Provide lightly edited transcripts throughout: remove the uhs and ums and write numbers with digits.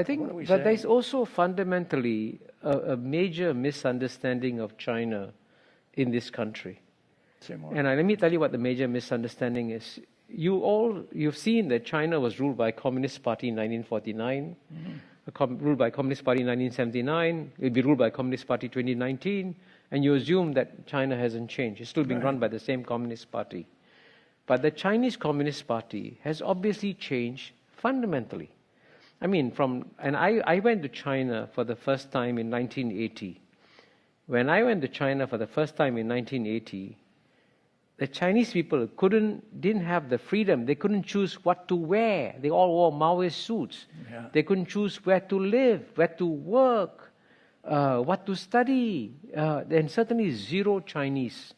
I think that there's also fundamentally a major misunderstanding of China in this country. And let me tell you what the major misunderstanding is. You've seen that China was ruled by Communist Party in 1949, ruled by Communist Party in 1979, it will be ruled by Communist Party 2019, and you assume that China hasn't changed. It's still being run by the same Communist Party. But the Chinese Communist Party has obviously changed fundamentally. I mean, I went to China for the first time in 1980. When I went to China for the first time in 1980, the Chinese people didn't have the freedom. They couldn't choose what to wear. They all wore Maoist suits. Yeah. They couldn't choose where to live, where to work, what to study. And certainly zero Chinese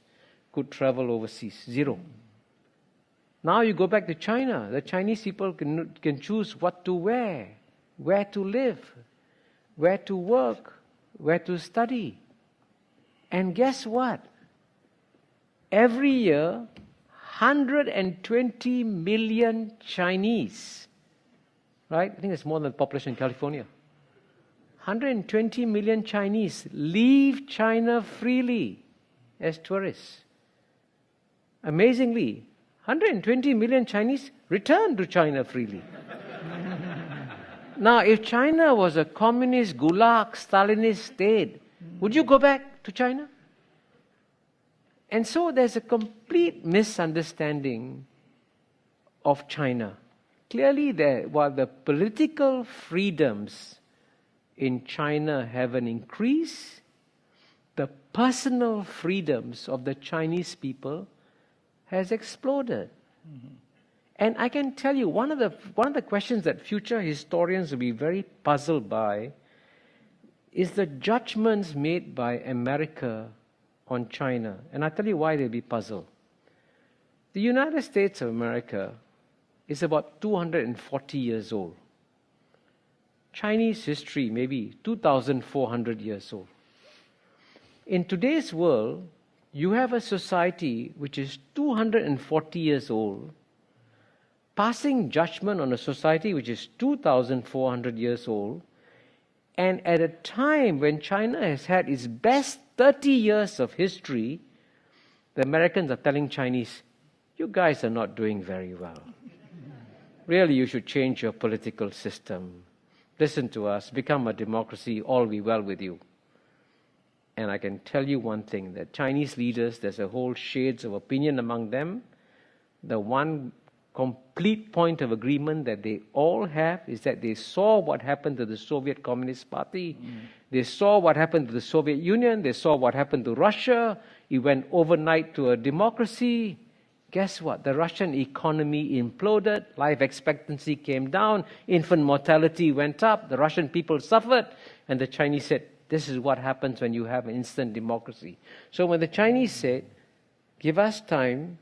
could travel overseas. Zero. Now you go back to China. The Chinese people can choose what to wear, where to live, where to work, where to study. And guess what? Every year, 120 million Chinese, right? I think it's more than the population in California. 120 million Chinese leave China freely as tourists. Amazingly, 120 million Chinese return to China freely. Now, if China was a communist, gulag, Stalinist state, would you go back to China? And so there's a complete misunderstanding of China. Clearly, while the political freedoms in China haven't increased, the personal freedoms of the Chinese people has exploded. And I can tell you, one of the questions that future historians will be very puzzled by is the judgments made by America on China. And I'll tell you why they'll be puzzled. The United States of America is about 240 years old. Chinese history maybe 2,400 years old. In today's world, you have a society which is 240 years old, passing judgment on a society which is 2,400 years old, and at a time when China has had its best 30 years of history, the Americans are telling Chinese, you guys are not doing very well. Really, you should change your political system. Listen to us, become a democracy, all will be well with you. And I can tell you one thing, that Chinese leaders, there's a whole shades of opinion among them. The one complete point of agreement that they all have is that they saw what happened to the Soviet Communist Party. They saw what happened to the Soviet Union. They saw what happened to Russia. It went overnight to a democracy. Guess what? The Russian economy imploded. Life expectancy came down. Infant mortality went up. The Russian people suffered. And the Chinese said, this is what happens when you have an instant democracy. So when the Chinese said, give us time,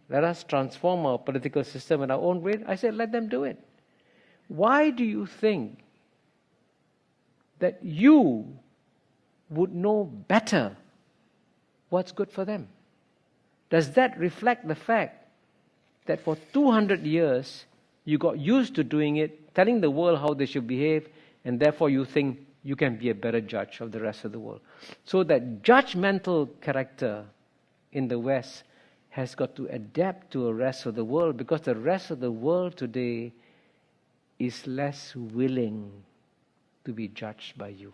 let us transform our political system in our own way, I said, let them do it. Why do you think that you would know better what's good for them? Does that reflect the fact that for 200 years you got used to doing it, telling the world how they should behave, and therefore you think you can be a better judge of the rest of the world? So that judgmental character in the West has got to adapt to the rest of the world, because the rest of the world today is less willing to be judged by you.